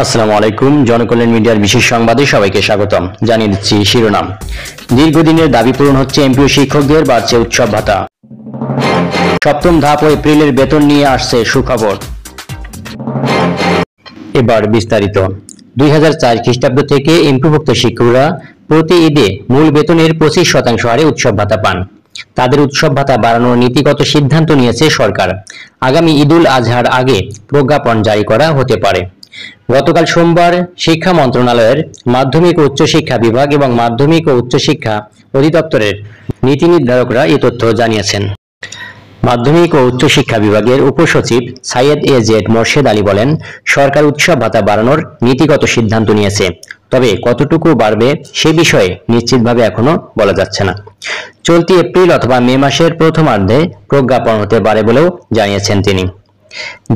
আসসালামু আলাইকুম। জনকল্যাণ মিডিয়ার বিশেষ সংবাদে সবাইকে স্বাগতম। জানিয়ে দিচ্ছি শিরোনাম। দীর্ঘদিনের দাবি পূরণ হচ্ছে, এমপিও শিক্ষকদের বাড়ছে উৎসব ভাতা। সপ্তম ধাপ ও এপ্রিলের বেতন নিয়ে আসছে সুখবর। এবার বিস্তারিত। 2004 খ্রিস্টাব্দ থেকে এমপিভুক্ত শিক্ষকরা প্রতি ঈদে মূল বেতনের 25% হারে উৎসব ভাতা পান। তাদের উৎসব ভাতা বাড়ানোর নীতিগত সিদ্ধান্ত নিয়েছে সরকার। আগামী ঈদুল আজহার আগে প্রজ্ঞাপন জারি করা হতে পারে। গতকাল সোমবার শিক্ষা মন্ত্রণালয়ের মাধ্যমিক ও উচ্চশিক্ষা বিভাগ এবং মাধ্যমিক ও উচ্চশিক্ষা অধিদপ্তরের নীতি নির্ধারকরা এই তথ্য জানিয়েছেন। মাধ্যমিক ও উচ্চশিক্ষা বিভাগের উপসচিব সাইয়েদ এ জেড মোর্শেদ আলী বলেন, সরকার উৎসব ভাতা বাড়ানোর নীতিগত সিদ্ধান্ত নিয়েছে, তবে কতটুকু বাড়বে সে বিষয়ে নিশ্চিতভাবে এখনো বলা যাচ্ছে না। চলতি এপ্রিল অথবা মে মাসের প্রথমার্ধে প্রজ্ঞাপন হতে পারে বলেও জানিয়েছেন তিনি।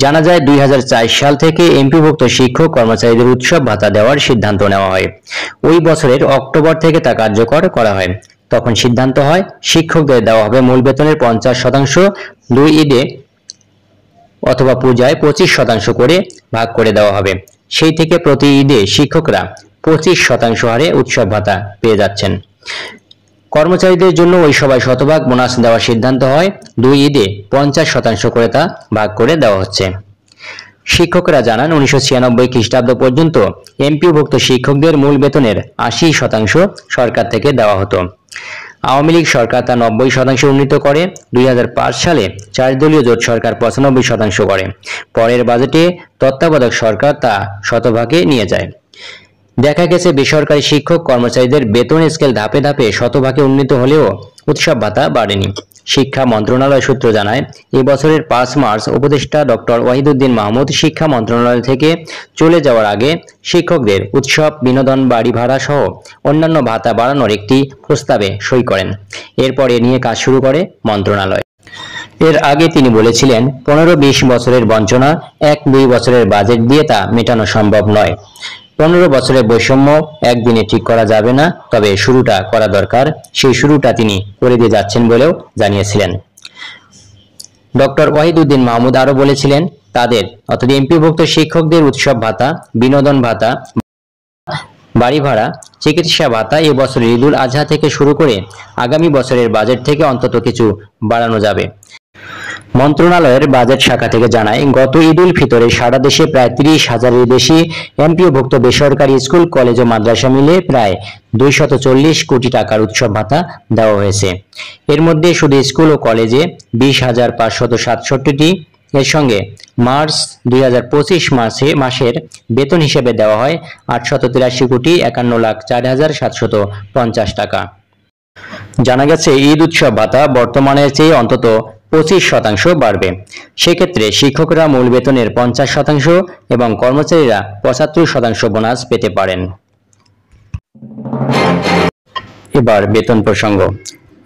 জানা যায়, 2004 সাল থেকে এমপিভুক্ত শিক্ষক কর্মচারীদের উৎসব ভাতা দেওয়ার সিদ্ধান্ত নেওয়া হয়। ওই বছরের অক্টোবর থেকে তা কার্যকর করা হয়। তখন সিদ্ধান্ত হয়, শিক্ষকদের দেওয়া হবে মূল বেতনের 50%, দুই ঈদে অথবা পূজায় 25% করে ভাগ করে দেওয়া হবে। সেই থেকে প্রতি ঈদে শিক্ষকরা 25% হারে উৎসব ভাতা পেয়ে যাচ্ছেন। কর্মচারীদের জন্য ওই সবাই শতভাগ বোনাস দেওয়ার সিদ্ধান্ত হয়। দুই ঈদে 50% করে তা ভাগ করে দেওয়া হচ্ছে। শিক্ষকরা জানান, 1996 খ্রিস্টাব্দ পর্যন্ত এমপিওভুক্ত শিক্ষকদের মূল বেতনের 80% সরকার থেকে দেওয়া হতো। আওয়ামী লীগ সরকার তা 90% উন্নীত করে। 2005 সালে 4 দলীয় জোট সরকার 95% করে। পরের বাজেটে তত্ত্বাবধায়ক সরকার তা শতভাগে নিয়ে যায়। দেখা গেছে, বেসরকারি শিক্ষক কর্মচারীদের বেতন স্কেল ধাপে ধাপে শতভাগে উন্নীত হলেও উৎসব ভাতা বাড়েনি। শিক্ষা মন্ত্রণালয় সূত্র জানায়, এই বছরের 5 মার্চ উপদেষ্টা ডক্টর ওয়াহিদুদ্দিন মাহমুদ শিক্ষা মন্ত্রণালয় থেকে চলে যাওয়ার আগে শিক্ষকদের উৎসব, বিনোদন, বাড়ি ভাড়া সহ অন্যান্য ভাতা বাড়ানোর একটি প্রস্তাবে সই করেন। এরপর এ নিয়ে কাজ শুরু করে মন্ত্রণালয়। এর আগে তিনি বলেছিলেন, 15-20 বছরের বঞ্চনা 1-2 বছরের বাজেট দিয়ে তা মেটানো সম্ভব নয়। 15 বছরের বৈষম্য একদিনে ঠিক করা যাবে না, তবে শুরুটা করা দরকার। সেই শুরুটা তিনি করে দিয়ে যাচ্ছেন বলেও জানিয়েছিলেন। ডক্টর ওয়াহিদুদ্দিন মাহমুদ আরো বলেছিলেন, তাদের অর্থাৎ এমপিভুক্ত শিক্ষকদের উৎসব ভাতা, বিনোদন ভাতা, বাড়ি ভাড়া, চিকিৎসা ভাতা এ বছরের ঈদুল আজহা থেকে শুরু করে আগামী বছরের বাজেট থেকে অন্তত কিছু বাড়ানো যাবে। মন্ত্রণালয়ের বাজেট শাখা থেকে জানায়, গত ঈদুল ফিতরে সারা দেশে প্রায় 30,000-এর বেশি এমপিওভুক্ত বেসরকারি স্কুল, কলেজ ও মাদ্রাসা মিলে প্রায় 240 কোটি টাকার উৎসব ভাতা দেওয়া হয়েছে। এর মধ্যে শুধু স্কুল ও কলেজে 20,567টি। এর সঙ্গে মার্চ 2025 মাসের বেতন হিসেবে দেওয়া হয় 883,51,04,750 টাকা। জানা গেছে, ঈদ উৎসব ভাতা বর্তমানের চেয়ে অন্তত 25% বাড়বে। সেক্ষেত্রে শিক্ষকরা মূল বেতনের 50% এবং কর্মচারীরা 75% বোনাস পেতে পারেন। এবার বেতন প্রসঙ্গ।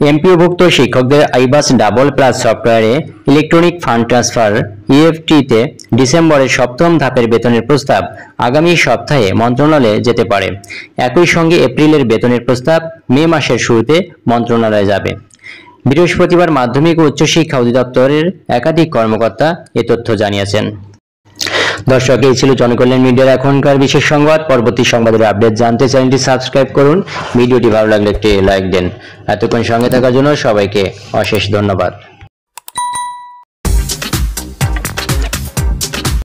এমপিওভুক্ত শিক্ষকদের আইবাস ডাবল প্লাস সফটওয়্যারে ইলেকট্রনিক ফান্ড ট্রান্সফার ইএফটিতে ডিসেম্বরের সপ্তম ধাপের বেতনের প্রস্তাব আগামী সপ্তাহে মন্ত্রণালয়ে যেতে পারে। একই সঙ্গে এপ্রিলের বেতনের প্রস্তাব মে মাসের শুরুতে মন্ত্রণালয়ে যাবে। বৃহস্পতিবার মাধ্যমিক ও উচ্চশিক্ষা অধিদপ্তরের একাধিক কর্মকর্তা এ তথ্য জানিয়েছেন। দর্শক, এই ছিল জনকল্যাণ মিডিয়ার এখনকার বিশেষ সংবাদ। পরবর্তী সংবাদের আপডেট জানতে চ্যানেলটি সাবস্ক্রাইব করুন। ভিডিওটি ভালো লাগলে একটি লাইক দেন। এতক্ষণ সঙ্গে থাকার জন্য সবাইকে অশেষ ধন্যবাদ।